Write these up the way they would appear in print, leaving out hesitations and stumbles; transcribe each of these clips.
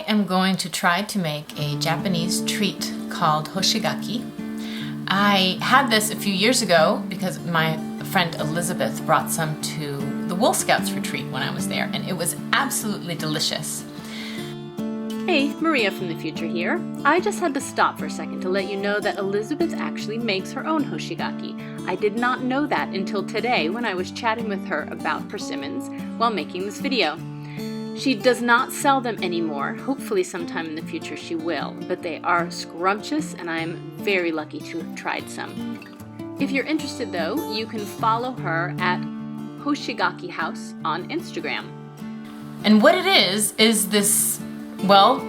am going to try to make a Japanese treat called Hoshigaki. I had this a few years ago because my friend Elizabeth brought some to the Wolf Scouts retreat when I was there, and it was absolutely delicious. Hey, Maria from the future here. I just had to stop for a second to let you know that Elizabeth actually makes her own Hoshigaki. I did not know that until today when I was chatting with her about persimmons while making this video. She does not sell them anymore. Hopefully sometime in the future she will, but they are scrumptious and I am very lucky to have tried some. If you're interested though, you can follow her at Hoshigaki House on Instagram. And what it is this, well,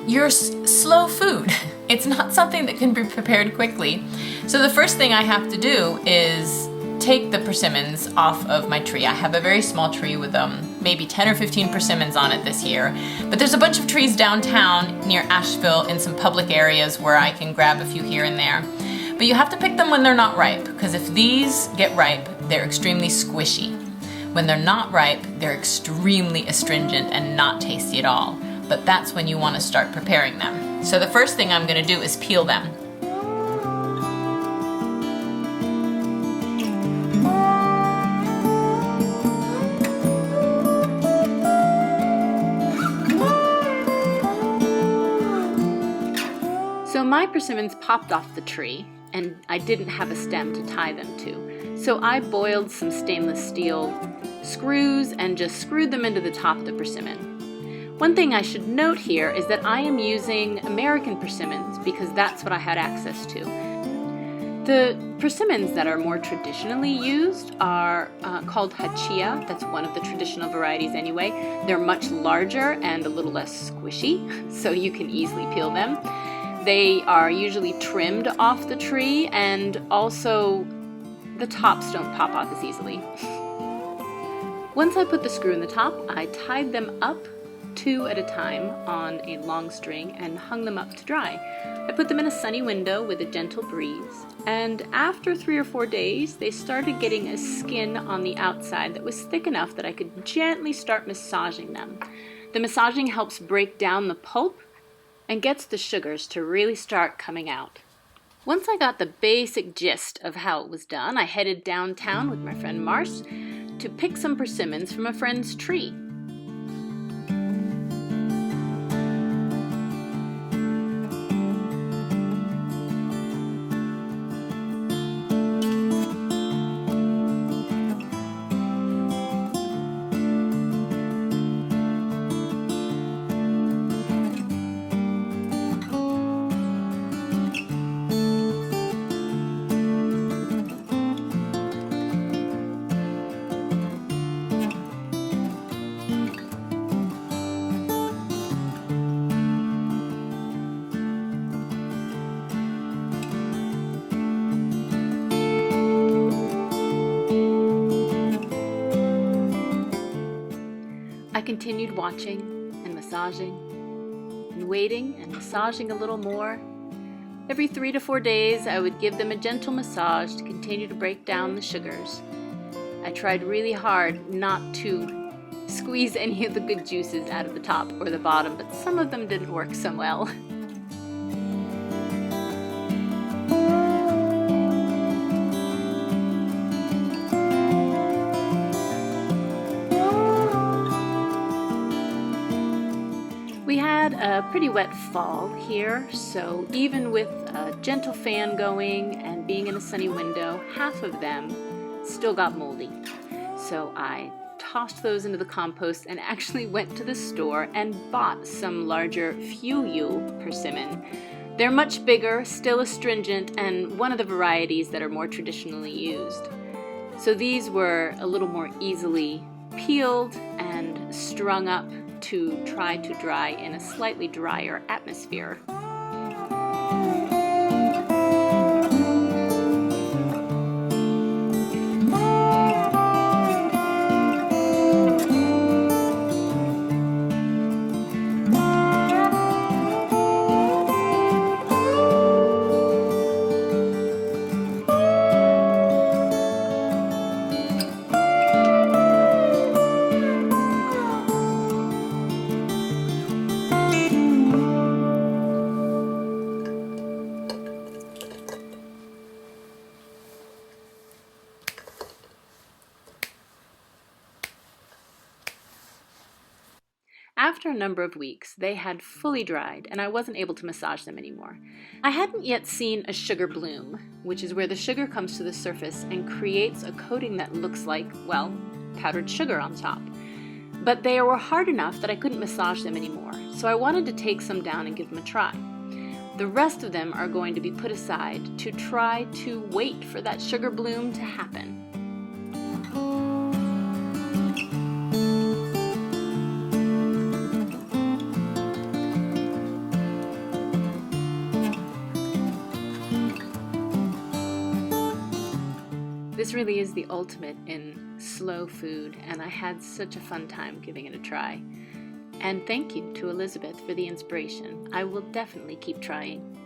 your slow food. It's not something that can be prepared quickly. So the first thing I have to do is take the persimmons off of my tree. I have a very small tree with maybe 10 or 15 persimmons on it this year. But there's a bunch of trees downtown near Asheville in some public areas where I can grab a few here and there. But you have to pick them when they're not ripe, because if these get ripe, they're extremely squishy. When they're not ripe, they're extremely astringent and not tasty at all. But that's when you want to start preparing them. So the first thing I'm going to do is peel them. So my persimmons popped off the tree, and I didn't have a stem to tie them to. So I boiled some stainless steel screws and just screwed them into the top of the persimmon. One thing I should note here is that I am using American persimmons because that's what I had access to. The persimmons that are more traditionally used are called hachiya. That's one of the traditional varieties anyway. They're much larger and a little less squishy, so you can easily peel them. They are usually trimmed off the tree, and also the tops don't pop off as easily. Once I put the screw in the top, I tied them up 2 at a time on a long string and hung them up to dry. I put them in a sunny window with a gentle breeze, and after 3 or 4 days, they started getting a skin on the outside that was thick enough that I could gently start massaging them. The massaging helps break down the pulp and gets the sugars to really start coming out. Once I got the basic gist of how it was done, I headed downtown with my friend Mars to pick some persimmons from a friend's tree. I continued watching and massaging and waiting and massaging a little more. Every 3 to 4 days, I would give them a gentle massage to continue to break down the sugars. I tried really hard not to squeeze any of the good juices out of the top or the bottom, but some of them didn't work so well. We had a pretty wet fall here, so even with a gentle fan going and being in a sunny window, half of them still got moldy. So I tossed those into the compost and actually went to the store and bought some larger Fuyu persimmon. They're much bigger, still astringent, and one of the varieties that are more traditionally used. So these were a little more easily peeled and strung up to try to dry in a slightly drier atmosphere. After a number of weeks, they had fully dried and I wasn't able to massage them anymore. I hadn't yet seen a sugar bloom, which is where the sugar comes to the surface and creates a coating that looks like, well, powdered sugar on top. But they were hard enough that I couldn't massage them anymore, so I wanted to take some down and give them a try. The rest of them are going to be put aside to try to wait for that sugar bloom to happen. This really is the ultimate in slow food, and I had such a fun time giving it a try. And thank you to Elizabeth for the inspiration. I will definitely keep trying.